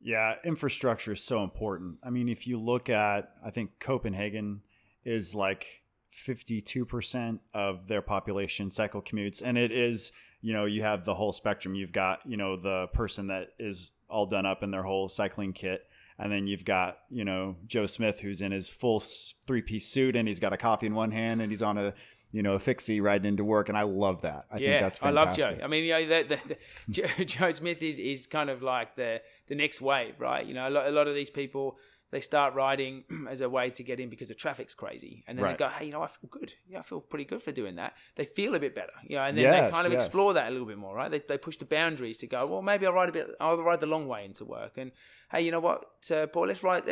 Yeah, infrastructure is so important. I mean, if you look at, I think Copenhagen is like 52% of their population cycle commutes. And it is, you have the whole spectrum. You've got, the person that is all done up in their whole cycling kit. And then you've got, Joe Smith, who's in his full 3-piece suit and he's got a coffee in one hand and he's on a fixie riding into work. And I love that. I think that's fantastic. I love Joe. I mean, Joe Smith is kind of like the next wave, right? A lot of these people, they start riding as a way to get in because the traffic's crazy. And then they go, hey, I feel good. I feel pretty good for doing that. They feel a bit better, and then they kind of explore that a little bit more, right? They push the boundaries to go, well, maybe I'll ride the long way into work. And hey, you know what, Paul, let's ride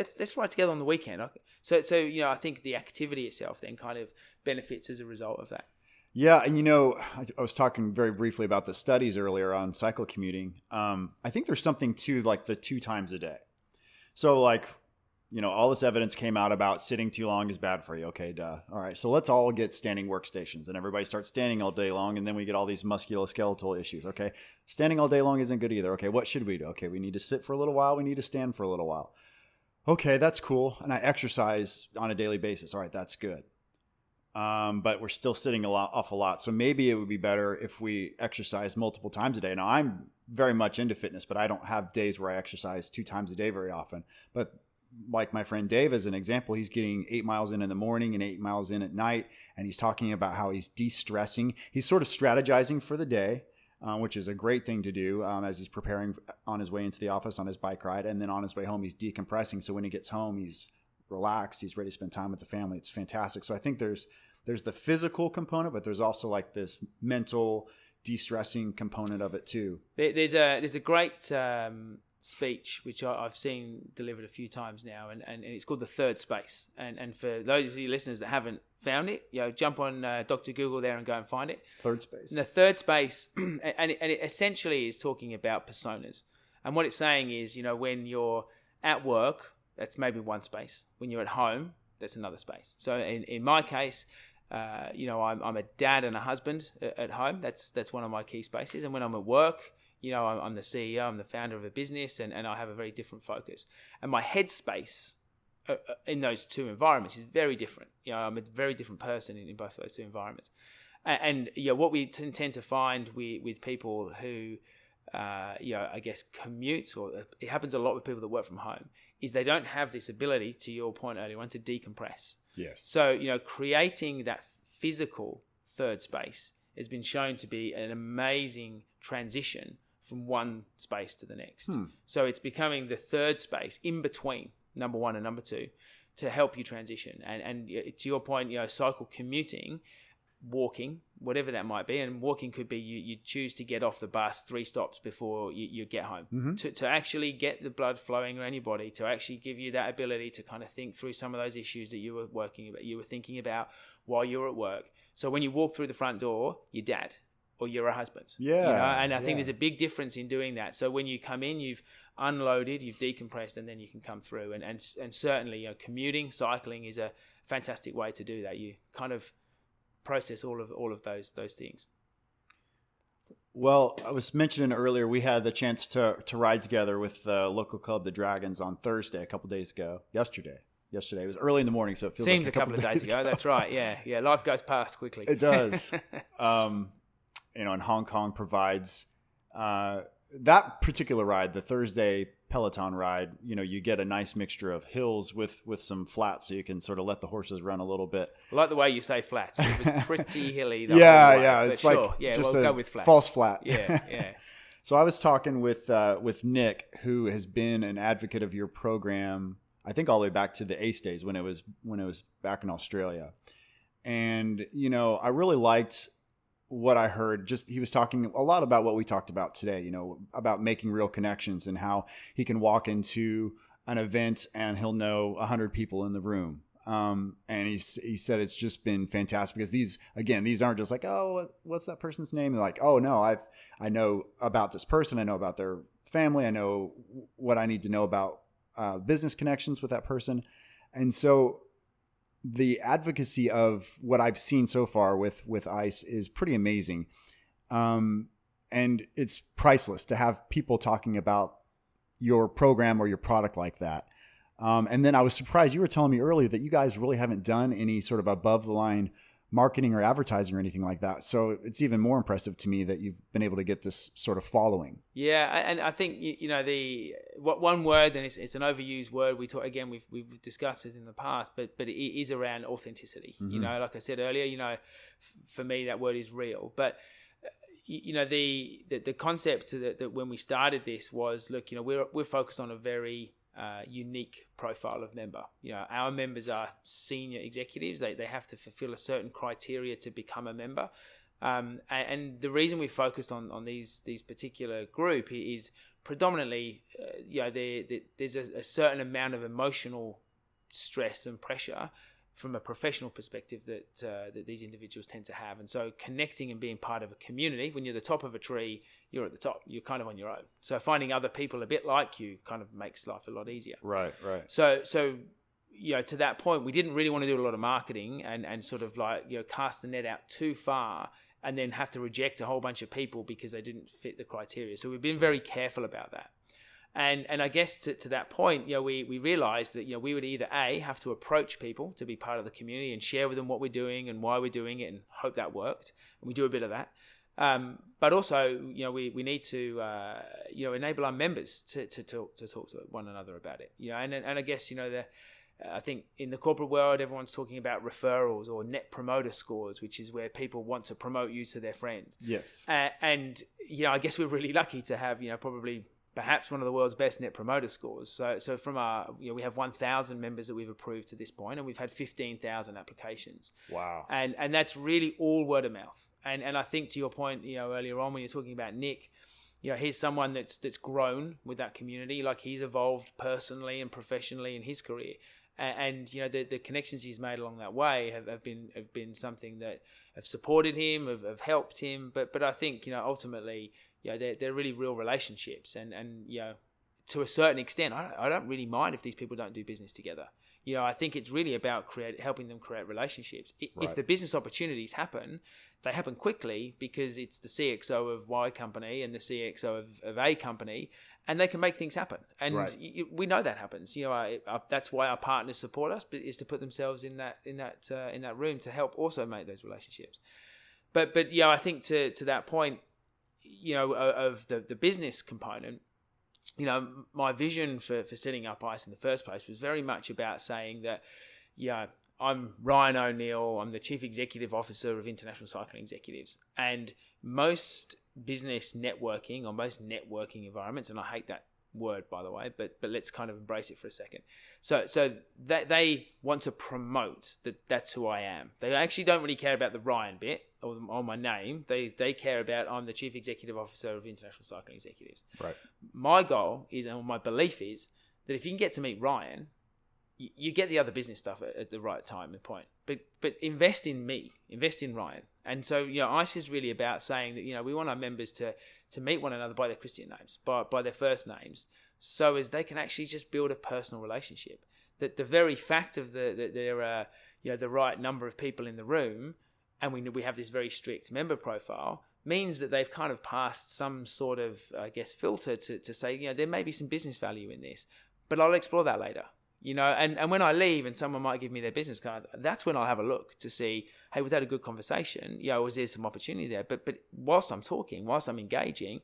together on the weekend. So I think the activity itself then kind of benefits as a result of that. Yeah. And, I was talking very briefly about the studies earlier on cycle commuting. I think there's something to like the 2 times a day. So like, all this evidence came out about sitting too long is bad for you. Okay, duh. All right. So let's all get standing workstations and everybody starts standing all day long. And then we get all these musculoskeletal issues. Okay. Standing all day long isn't good either. Okay. What should we do? Okay. We need to sit for a little while. We need to stand for a little while. Okay. That's cool. And I exercise on a daily basis. All right. That's good. But we're still sitting awful lot. So maybe it would be better if we exercise multiple times a day. Now I'm very much into fitness, but I don't have days where I exercise 2 times a day very often. But like my friend Dave, as an example, he's getting 8 miles in the morning and 8 miles in at night. And he's talking about how he's de-stressing. He's sort of strategizing for the day, which is a great thing to do as he's preparing on his way into the office on his bike ride. And then on his way home, he's decompressing. So when he gets home, he's relaxed. He's ready to spend time with the family. It's fantastic. So I think there's the physical component, but there's also like this mental de-stressing component of it too. There's a great speech which I've seen delivered a few times now, and it's called The Third Space. And for those of you listeners that haven't found it, jump on Dr. Google there and go and find it. Third Space. And the Third Space, and it essentially is talking about personas. And what it's saying is, when you're at work, that's maybe one space. When you're at home, that's another space. So in my case, I'm a dad and a husband at home. That's one of my key spaces. And when I'm at work, I'm the CEO, I'm the founder of a business, and I have a very different focus. And my headspace in those 2 environments is very different. I'm a very different person in both those 2 environments. And what we tend to find with people who, I guess, commute, or it happens a lot with people that work from home, is they don't have this ability, to your point earlier on, to decompress. Yes. So, creating that physical third space has been shown to be an amazing transition from one space to the next. So it's becoming the third space in between number 1 and number 2 to help you transition. And to your point, cycle commuting, walking, whatever that might be, and walking could be you choose to get off the bus 3 stops before you get home, to actually get the blood flowing around your body, to actually give you that ability to kind of think through some of those issues that you were thinking about while you were at work. So when you walk through the front door, you're dad or you're a husband. Yeah. And I think there's a big difference in doing that. So when you come in, you've unloaded, you've decompressed, and then you can come through. And certainly, commuting, cycling is a fantastic way to do that. You kind of process all of those things. Well, I was mentioning earlier, we had the chance to ride together with the local club, the Dragons, on Thursday, a couple days ago. Yesterday. It was early in the morning, so it feels Seems like a couple of days ago. That's right. Yeah. Life goes past quickly. It does. And Hong Kong provides that particular ride, the Thursday Peloton ride. You get a nice mixture of hills with some flats, so you can sort of let the horses run a little bit. I like the way you say flats. It was pretty hilly. Yeah. It's like sure. just we'll a go with flats. False flat. Yeah. So I was talking with Nick, who has been an advocate of your program, I think all the way back to the ACE days when it was back in Australia. And, I really liked what I heard. Just he was talking a lot about what we talked about today, about making real connections and how he can walk into an event and he'll know 100 people in the room. And he said it's just been fantastic because these aren't just like, oh, what's that person's name? They're like, oh no, I know about this person. I know about their family. I know what I need to know about business connections with that person. And so the advocacy of what I've seen so far with ICE is pretty amazing. And it's priceless to have people talking about, your program or your product like that. And then I was surprised, you were telling me earlier that you guys really haven't done any sort of above the line marketing or advertising or anything like that. So it's even more impressive to me that you've been able to get this sort of following. Yeah, and I think one word, and it's an overused word. We've discussed this in the past, but it is around authenticity. Mm-hmm. Like I said earlier, for me that word is real. But the concept that when we started this was, look, we're focused on a very unique profile of member. Our members are senior executives. They have to fulfill a certain criteria to become a member. And the reason we focused on these particular group is predominantly, there's a certain amount of emotional stress and pressure from a professional perspective that these individuals tend to have. And so connecting and being part of a community, when you're the top of a tree, you're at the top, you're kind of on your own. So finding other people a bit like you kind of makes life a lot easier. Right. So to that point, we didn't really want to do a lot of marketing and sort of cast the net out too far and then have to reject a whole bunch of people because they didn't fit the criteria. So we've been very careful about that. And I guess to that point, we realized that, we would either A, have to approach people to be part of the community and share with them what we're doing and why we're doing it and hope that worked. And we do a bit of that. But also, we need to, enable our members to talk to one another about it. And I guess, I think in the corporate world, everyone's talking about referrals or net promoter scores, which is where people want to promote you to their friends. Yes. And I guess we're really lucky to have, probably perhaps one of the world's best net promoter scores. So from our, we have 1,000 members that we've approved to this point, and we've had 15,000 applications. Wow. And that's really all word of mouth. And I think to your point, earlier on when you're talking about Nick, he's someone that's grown with that community. Like he's evolved personally and professionally in his career. And the connections he's made along that way have been something that have supported him, have helped him. But I think, ultimately, they're really real relationships, and to a certain extent, I don't really mind if these people don't do business together. I think it's really about helping them create relationships. Right. If the business opportunities happen, they happen quickly because it's the CXO of Y company and the CXO of A company, and they can make things happen. And right. We know that happens. That's why our partners support us, but is to put themselves in that room to help also make those relationships. But I think to that point, of the business component, my vision for setting up ICE in the first place was very much about saying that, I'm Ryan O'Neill, I'm the Chief Executive Officer of International Cycling Executives, and most business networking or most networking environments, and I hate that word, by the way, but let's kind of embrace it for a second. So that they want to promote that's who I am. They actually don't really care about the Ryan bit or my name. They care about I'm the Chief Executive Officer of International Cycling Executives. Right. My goal is, and my belief is, that if you can get to meet Ryan, you get the other business stuff at the right time and point. But invest in me, invest in Ryan. And so, ICE is really about saying that, we want our members to meet one another by their Christian names, by their first names, so as they can actually just build a personal relationship. That the very fact of that there are, the right number of people in the room, and we have this very strict member profile, means that they've kind of passed some sort of, I guess, filter to say, there may be some business value in this, but I'll explore that later. And when I leave and someone might give me their business card, that's when I'll have a look to see, hey, was that a good conversation? Was there some opportunity there? But whilst I'm talking, whilst I'm engaging,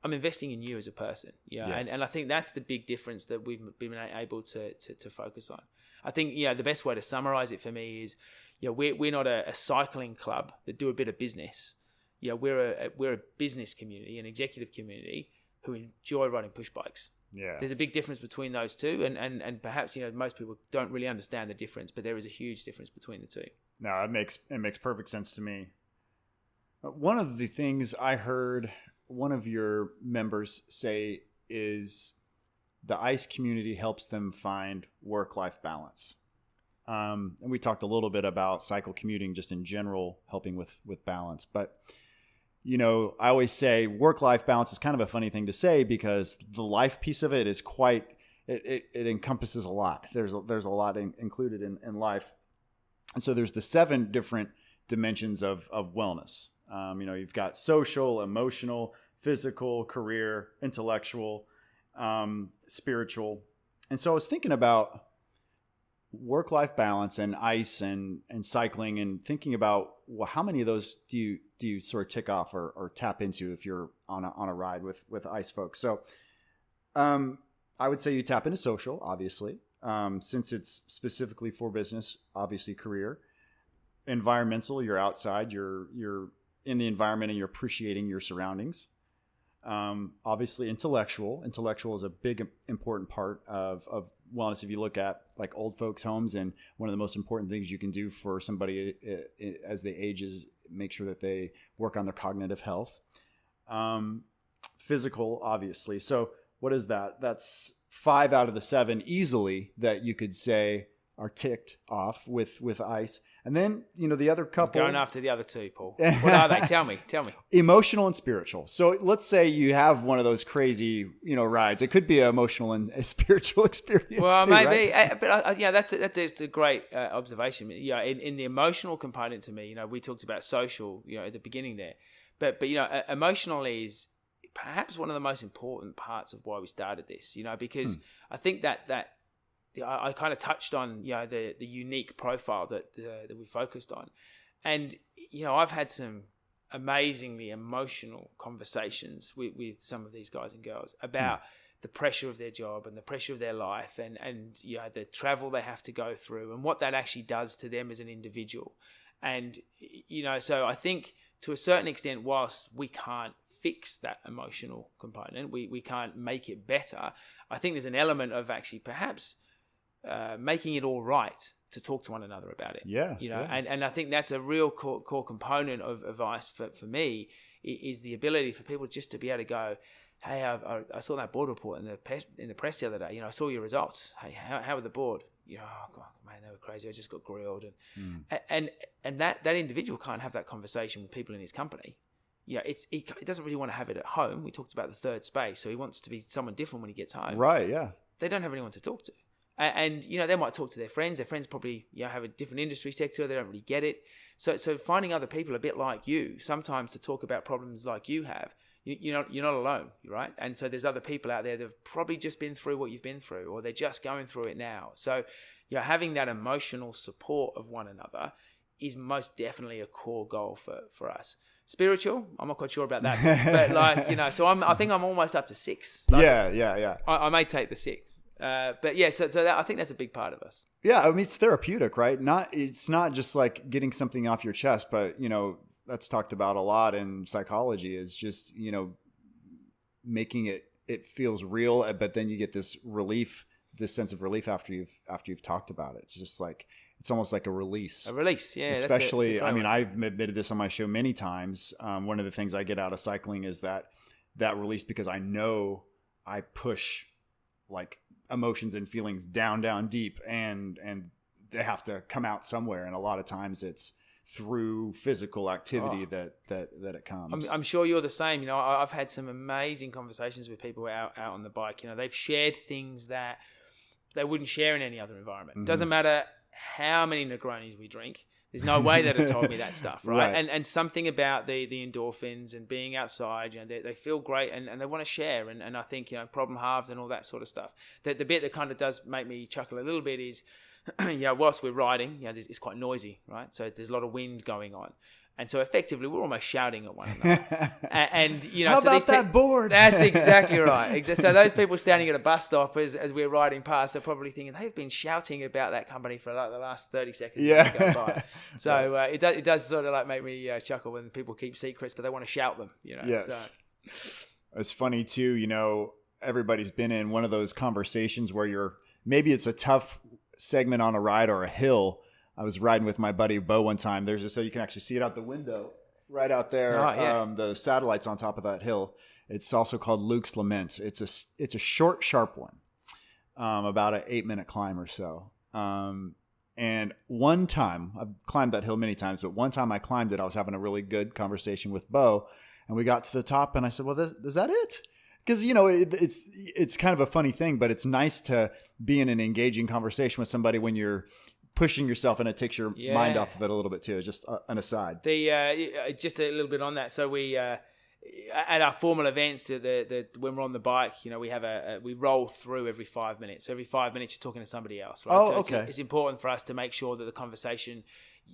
I'm investing in you as a person. Yes. And I think that's the big difference that we've been able to focus on. I think, the best way to summarize it for me is, we're not a cycling club that do a bit of business. We're a business community, an executive community who enjoy riding push bikes. Yeah, there's a big difference between those two, and perhaps most people don't really understand the difference, but there is a huge difference between the two. No, it makes perfect sense to me. One of the things I heard one of your members say is the ICE community helps them find work-life balance. And we talked a little bit about cycle commuting just in general, helping with balance, but I always say work-life balance is kind of a funny thing to say because the life piece of it is it encompasses a lot. There's a lot included in life. And so there's the 7 different dimensions of wellness. You've got social, emotional, physical, career, intellectual. spiritual. And so I was thinking about work-life balance and ice and cycling, and thinking about, well, how many of those do you sort of tick off or tap into if you're on a ride with ice folks? So I would say you tap into social, obviously, since it's specifically for business, obviously career. Environmental, you're outside, you're in the environment and you're appreciating your surroundings. Obviously intellectual is a big important part of wellness. If you look at like old folks homes, and one of the most important things you can do for somebody as they age is make sure that they work on their cognitive health. Physical, obviously. So what is that? That's 5 out of the 7 easily that you could say are ticked off with ice. And then, the other couple... I'm going after the other 2, Paul. What are they? Tell me. Emotional and spiritual. So let's say you have one of those crazy, rides. It could be an emotional and a spiritual experience. Well, too, maybe. right? But that's a great observation. In the emotional component to me, we talked about social, at the beginning there. But emotional is perhaps one of the most important parts of why we started this, because I think that I kind of touched on the unique profile that we focused on, and I've had some amazingly emotional conversations with some of these guys and girls about the pressure of their job and the pressure of their life, and the travel they have to go through and what that actually does to them as an individual. And so I think to a certain extent, whilst we can't fix that emotional component, we can't make it better, I think there's an element of actually perhaps making it all right to talk to one another about it. And I think that's a real core component of ice for me, is the ability for people just to be able to go, hey, I saw that board report in the press the other day. I saw your results. Hey, how were the board? Oh God, man, they were crazy. I just got grilled, and that individual can't have that conversation with people in his company. He doesn't really want to have it at home. We talked about the third space, so he wants to be someone different when he gets home. Right? Yeah. They don't have anyone to talk to. And they might talk to their friends. Their friends probably have a different industry sector. They don't really get it. So finding other people a bit like you, sometimes to talk about problems like you have, you're not alone, right? And so there's other people out there that have probably just been through what you've been through, or they're just going through it now. So having that emotional support of one another is most definitely a core goal for us. Spiritual, I'm not quite sure about that, but so I think I'm almost up to 6. Yeah. I may take the 6. But yeah, so that, I think that's a big part of us. Yeah, I mean, it's therapeutic, right? It's not just like getting something off your chest, but that's talked about a lot in psychology, is just making it feels real, but then you get this sense of relief after you've talked about it. It's just like, it's almost like a release. A release, yeah. Especially, I mean, I've admitted this on my show many times. One of the things I get out of cycling is that release, because I know I push like emotions and feelings down deep, and they have to come out somewhere. And a lot of times it's through physical activity that it comes. I'm sure you're the same. I've had some amazing conversations with people out on the bike. They've shared things that they wouldn't share in any other environment. It doesn't matter how many Negronis we drink. There's no way they'd have told me that stuff, right? And something about the endorphins and being outside, they feel great, and they want to share. And I think, problem halved and all that sort of stuff. The bit that kind of does make me chuckle a little bit is, whilst we're riding, it's quite noisy, right? So there's a lot of wind going on. And so effectively, we're almost shouting at one another. and how about that board? That's exactly right. So those people standing at a bus stop as we're riding past are probably thinking they've been shouting about that company for like the last 30 seconds. Go by. So it does sort of like make me chuckle when people keep secrets, but they want to shout them. Yes. So. It's funny too. Everybody's been in one of those conversations where maybe it's a tough segment on a ride or a hill. I was riding with my buddy Bo one time. There's so you can actually see it out the window right out there. Oh, yeah. The satellite's on top of that hill. It's also called Luke's Lament. It's a short, sharp one, about an 8-minute climb or so. And one time, I've climbed that hill many times, but one time I climbed it, I was having a really good conversation with Bo, and we got to the top, and I said, well, is that it? Because, it's kind of a funny thing, but it's nice to be in an engaging conversation with somebody when you're pushing yourself, and it takes your mind off of it a little bit too. Just an aside. Just a little bit on that. So we at our formal events, when we're on the bike, we have we roll through every 5 minutes. So every 5 minutes, you're talking to somebody else, right? Oh, so okay. It's important for us to make sure that the conversation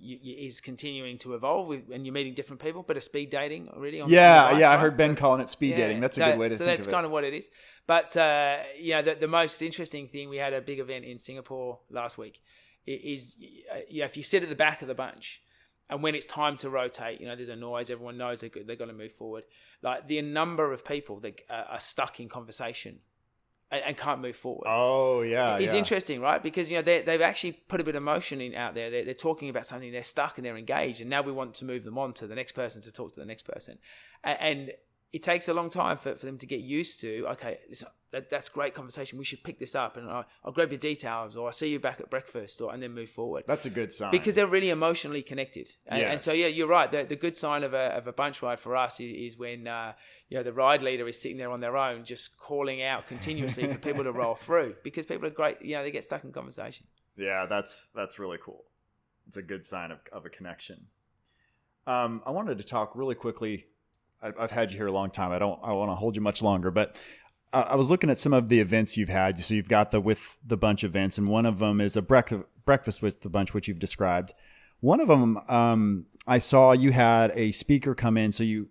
is continuing to evolve and you're meeting different people, but a speed dating really. On the bike, I right? heard Ben calling it speed dating. That's a good way to think of it. So that's kind of what it is. But the most interesting thing, we had a big event in Singapore last week. Is if you sit at the back of the bunch, and when it's time to rotate, there's a noise. Everyone knows they're going to move forward. Like the number of people that are stuck in conversation and can't move forward. Oh, yeah. It's interesting, right? Because, they've actually put a bit of motion out there. They're talking about something, they're stuck and they're engaged. And now we want to move them on to the next person to talk to the next person. And it takes a long time for them to get used to, okay, that's great conversation. We should pick this up and I'll grab your details, or I'll see you back at breakfast, and then move forward. That's a good sign. Because they're really emotionally connected. Yes. And so, you're right. The good sign of a bunch ride for us is when, the ride leader is sitting there on their own, just calling out continuously for people to roll through, because people are great. They get stuck in conversation. Yeah, that's really cool. It's a good sign of a connection. I wanted to talk really quickly. I've had you here a long time. I want to hold you much longer, but I was looking at some of the events you've had. So you've got the With the Bunch events, and one of them is a breakfast with the bunch, which you've described. One of them, I saw you had a speaker come in. So you,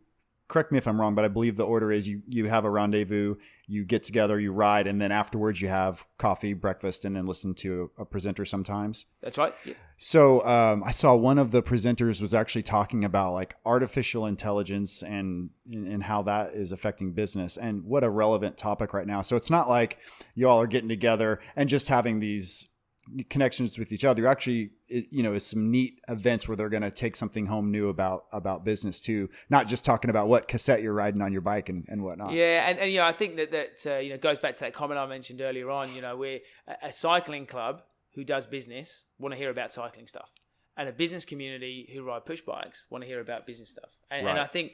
correct me if I'm wrong, but I believe the order is you have a rendezvous, you get together, you ride, and then afterwards you have coffee, breakfast, and then listen to a presenter sometimes. That's right. Yeah. So I saw one of the presenters was actually talking about like artificial intelligence and how that is affecting business, and what a relevant topic right now. So it's not like you all are getting together and just having these connections with each other. You're actually, is some neat events where they're going to take something home new about business too, not just talking about what cassette you're riding on your bike and whatnot. Yeah, and I think that goes back to that comment I mentioned earlier on. We're a cycling club who does business want to hear about cycling stuff, and a business community who ride push bikes want to hear about business stuff. And, right. And I think,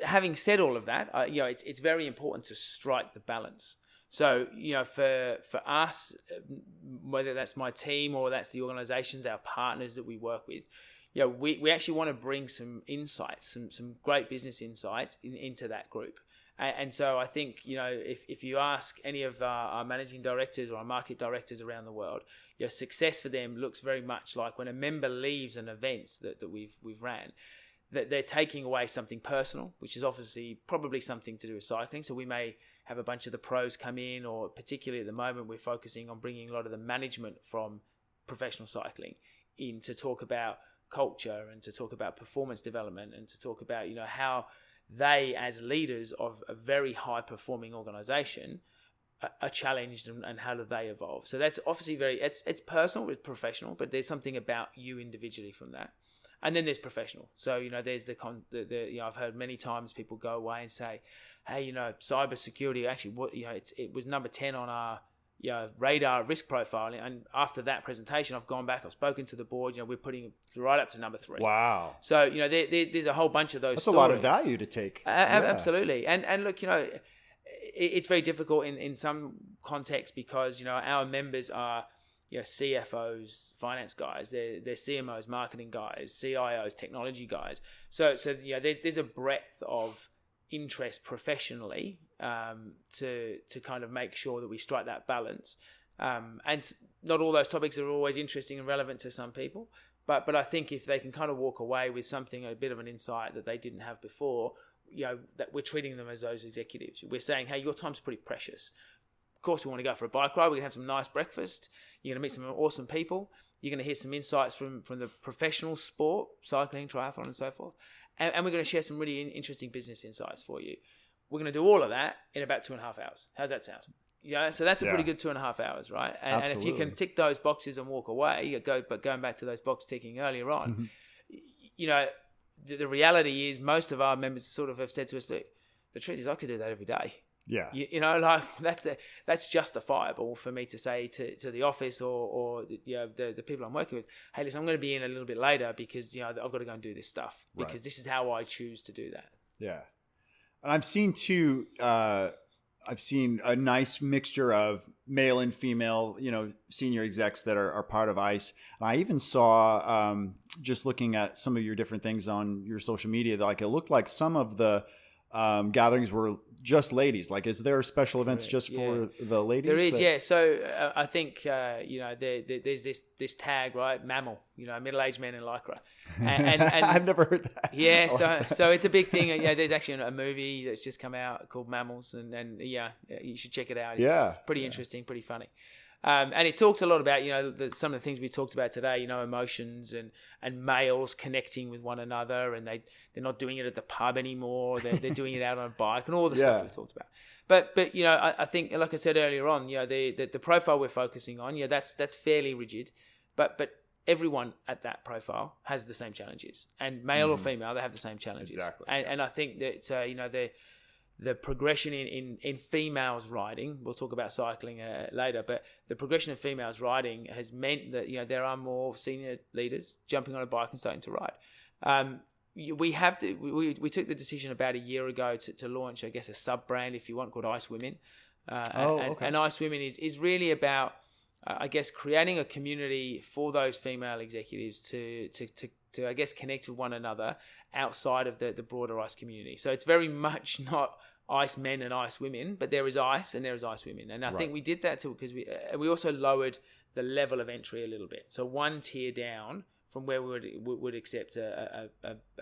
having said all of that, it's very important to strike the balance. So, for us, whether that's my team or that's the organizations, our partners that we work with, we actually want to bring some insights, some great business insights into that group. And so I think, if you ask any of our managing directors or our market directors around the world, success for them looks very much like when a member leaves an event that we've ran, that they're taking away something personal, which is obviously probably something to do with cycling. So we may have a bunch of the pros come in, or particularly at the moment, we're focusing on bringing a lot of the management from professional cycling in to talk about culture and to talk about performance development and to talk about, how they, as leaders of a very high performing organization, are challenged and how do they evolve. So that's obviously it's personal, it's professional, but there's something about you individually from that. And then there's professional. So, there's I've heard many times people go away and say, hey, cybersecurity, actually, it was number 10 on our radar risk profile. And after that presentation, I've gone back, I've spoken to the board, we're putting it right up to number 3. Wow. So, there's a whole bunch of those stories. A lot of value to take. Absolutely. And look, it's very difficult in some contexts because, our members are, CFOs, finance guys, they're CMOs, marketing guys, CIOs, technology guys. So there's a breadth of interest professionally to kind of make sure that we strike that balance. And not all those topics are always interesting and relevant to some people, but I think if they can kind of walk away with something, a bit of an insight that they didn't have before, that we're treating them as those executives. We're saying, hey, your time's pretty precious. Of course, we want to go for a bike ride. We're going to have some nice breakfast. You're going to meet some awesome people. You're going to hear some insights from the professional sport, cycling, triathlon, and so forth. And we're going to share some really interesting business insights for you. We're going to do all of that in about 2.5 hours. How's that sound? So that's a pretty good 2.5 hours, right? And if you can tick those boxes and walk away, but going back to those box ticking earlier on, the reality is most of our members sort of have said to us, look, the truth is I could do that every day. Yeah. That's justifiable for me to say to the office or the people I'm working with, hey, listen, I'm going to be in a little bit later because, I've got to go and do this stuff because this is how I choose to do that. Yeah. And I've seen too, I've seen a nice mixture of male and female, senior execs that are part of ICE. And I even saw, just looking at some of your different things on your social media, like it looked like some of the gatherings were just ladies. Like, is there special events just for the ladies? There is, yeah. So I think there's this tag, right? Mamil, middle-aged men in lycra, and I've never heard that. Yeah, so it's a big thing. There's actually a movie that's just come out called Mamils, and you should check it out. It's pretty interesting, pretty funny. And it talks a lot about, some of the things we talked about today, emotions and males connecting with one another, and they're not doing it at the pub anymore. They're doing it out on a bike and all the stuff we talked about. But I think, like I said earlier on, the profile we're focusing on, that's fairly rigid, but everyone at that profile has the same challenges, and male or female, they have the same challenges. Exactly. And I think that the progression in females riding, we'll talk about cycling later, but the progression of females riding has meant that there are more senior leaders jumping on a bike and starting to ride. We took the decision about a year ago to launch, I guess, a sub brand, if you want, called Ice Women. And Ice Women is really about, I guess, creating a community for those female executives to I guess, connect with one another outside of the broader ICE community. So it's very much not ICE men and ICE women, but there is ICE and there is ICE women. And I think we did that too because we also lowered the level of entry a little bit. So one tier down from where we would accept a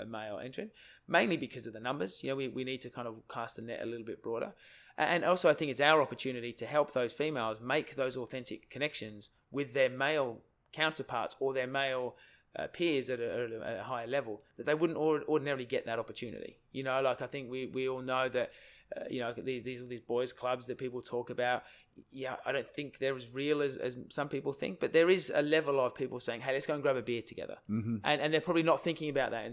male entrant, mainly because of the numbers. We need to kind of cast the net a little bit broader. And also I think it's our opportunity to help those females make those authentic connections with their male counterparts or their male peers at a higher level, that they wouldn't ordinarily get that opportunity. Like I think we all know that these boys clubs that people talk about. I don't think they're as real as some people think, but there is a level of people saying, hey, let's go and grab a beer together. Mm-hmm. And they're probably not thinking about that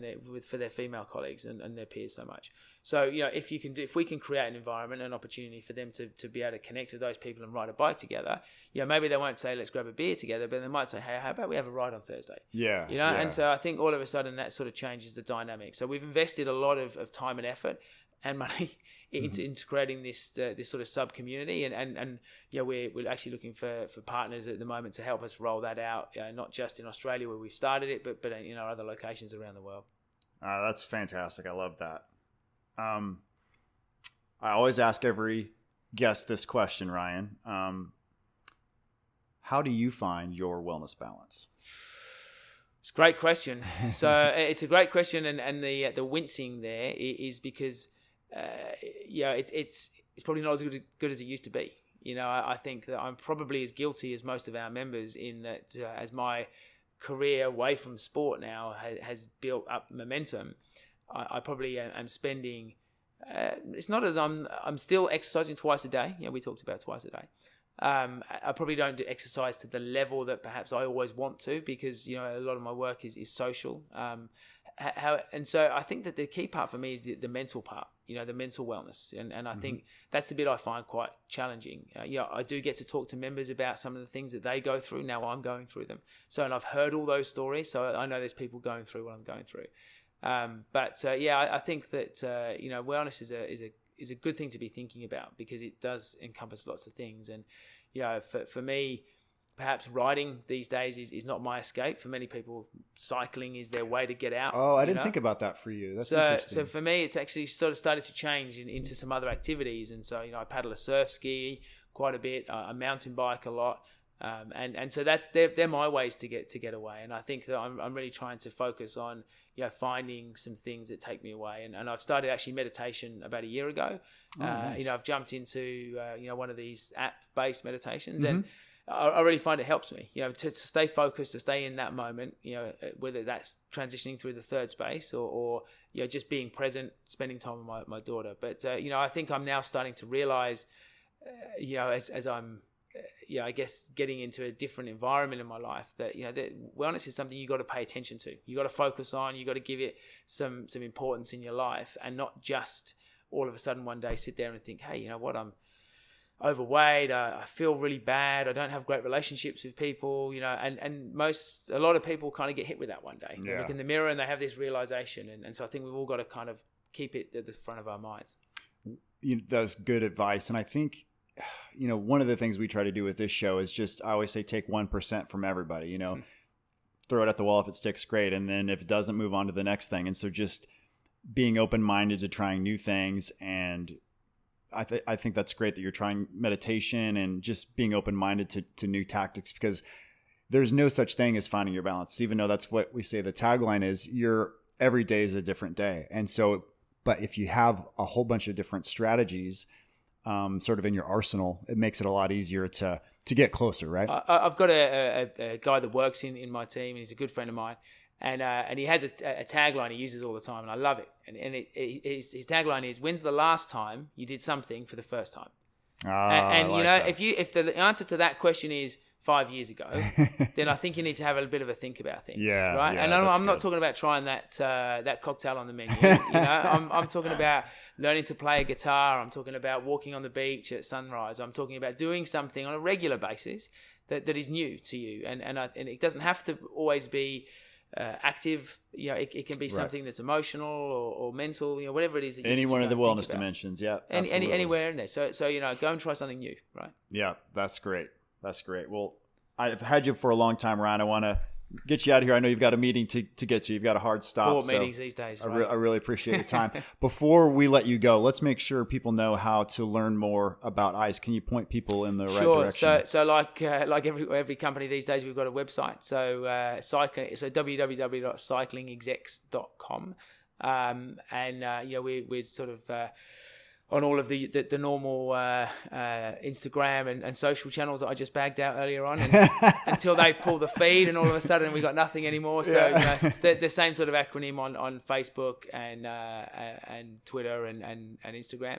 for their female colleagues and their peers so much. So, if we can create an environment, an opportunity for them to be able to connect with those people and ride a bike together, maybe they won't say, let's grab a beer together, but they might say, hey, how about we have a ride on Thursday? Yeah. And so I think all of a sudden that sort of changes the dynamic. So we've invested a lot of time and effort and money into creating this sort of sub community, and we're actually looking for partners at the moment to help us roll that out, not just in Australia where we've started it, but in our other locations around the world. That's fantastic. I love that. I always ask every guest this question, Ryan. How do you find your wellness balance? It's a great question. So it's a great question, and the wincing there is because it's probably not as good as it used to be. I think that I'm probably as guilty as most of our members in that as my career away from sport now has built up momentum, I probably am spending. It's not as I'm still exercising twice a day. We talked about twice a day. I probably don't do exercise to the level that perhaps I always want to, because a lot of my work is social. And so I think that the key part for me is the mental part, the mental wellness. And I think that's the bit I find quite challenging. I do get to talk to members about some of the things that they go through. Now I'm going through them. And I've heard all those stories. So I know there's people going through what I'm going through. I think that, wellness is a good thing to be thinking about, because it does encompass lots of things. And, for me, perhaps riding these days is not my escape. For many people, cycling is their way to get out. Oh, I didn't think about that for you. That's interesting. So for me, it's actually sort of started to change into some other activities. And so, I paddle a surf ski quite a bit. I mountain bike a lot. And so that they're my ways to get away. And I think that I'm really trying to focus on, finding some things that take me away. And I've started actually meditation about a year ago. Nice. I've jumped into, one of these app-based meditations, and I really find it helps me, to stay focused, to stay in that moment, whether that's transitioning through the third space or just being present, spending time with my daughter. But, I think I'm now starting to realize, as I'm, I guess getting into a different environment in my life, that that wellness is something you got to pay attention to. You got to focus on. You got to give it some importance in your life, and not just all of a sudden one day sit there and think, hey, what, I'm overweight. I feel really bad. I don't have great relationships with people. And a lot of people kind of get hit with that one day. They look in the mirror and they have this realization, and so I think we've all got to kind of keep it at the front of our minds. That's good advice, and I think, one of the things we try to do with this show is just, I always say, take 1% from everybody, throw it at the wall. If it sticks, great. And then if it doesn't, move on to the next thing. And so just being open-minded to trying new things. And I think that's great that you're trying meditation and just being open-minded to new tactics, because there's no such thing as finding your balance, even though that's what we say the tagline is. Every day is a different day. And so, but if you have a whole bunch of different strategies sort of in your arsenal, it makes it a lot easier to get closer, right? I've got a guy that works in my team, and he's a good friend of mine. And he has a tagline he uses all the time, and I love it. And his tagline is, "When's the last time you did something for the first time?" And like you know, that. if the answer to that question is 5 years ago, then I think you need to have a bit of a think about things. Yeah, right. yeah, And I'm not talking about trying that cocktail on the menu. I'm talking about learning to play a guitar. I'm talking about walking on the beach at sunrise. I'm talking about doing something on a regular basis that is new to you, and it doesn't have to always be active. It can be something that's emotional or mental, whatever it is that you any need to one go of the and think wellness about. dimensions. Yeah, Anywhere in there. So go and try something new, right? Yeah, that's great. Well, I've had you for a long time, Ryan. I want to get you out of here. I know you've got a meeting to get to. You've got a hard stop. Board meetings these days. Right? I really appreciate your time. Before we let you go, let's make sure people know how to learn more about ICE. Can you point people in the right direction? So like every company these days, we've got a website. So www.cyclingexecs.com, we're sort of on all of the normal Instagram and social channels that I just bagged out earlier on, and until they pull the feed, and all of a sudden we got nothing anymore. So the same sort of acronym on Facebook and Twitter and Instagram.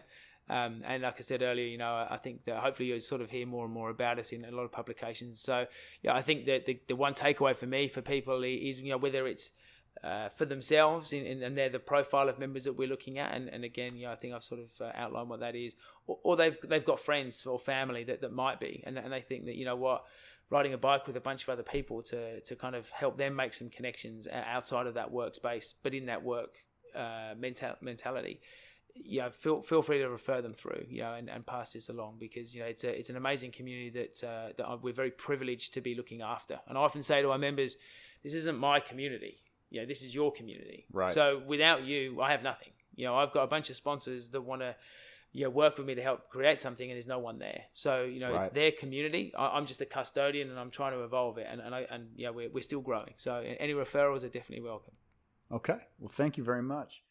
And like I said earlier, I think that hopefully you'll sort of hear more and more about us in a lot of publications. So I think that the one takeaway for me, for people, is whether it's for themselves, and they're the profile of members that we're looking at, and again, I think I've sort of outlined what that is, or they've got friends or family that might be, and they think that riding a bike with a bunch of other people to kind of help them make some connections outside of that workspace, but in that work mentality. Feel free to refer them through, and pass this along, because it's an amazing community that we're very privileged to be looking after. And I often say to our members, this isn't my community. This is your community. Right. So without you, I have nothing. I've got a bunch of sponsors that want to, work with me to help create something, and there's no one there. So It's their community. I'm just a custodian, and I'm trying to evolve it. And we're still growing. So any referrals are definitely welcome. Okay. Well, thank you very much.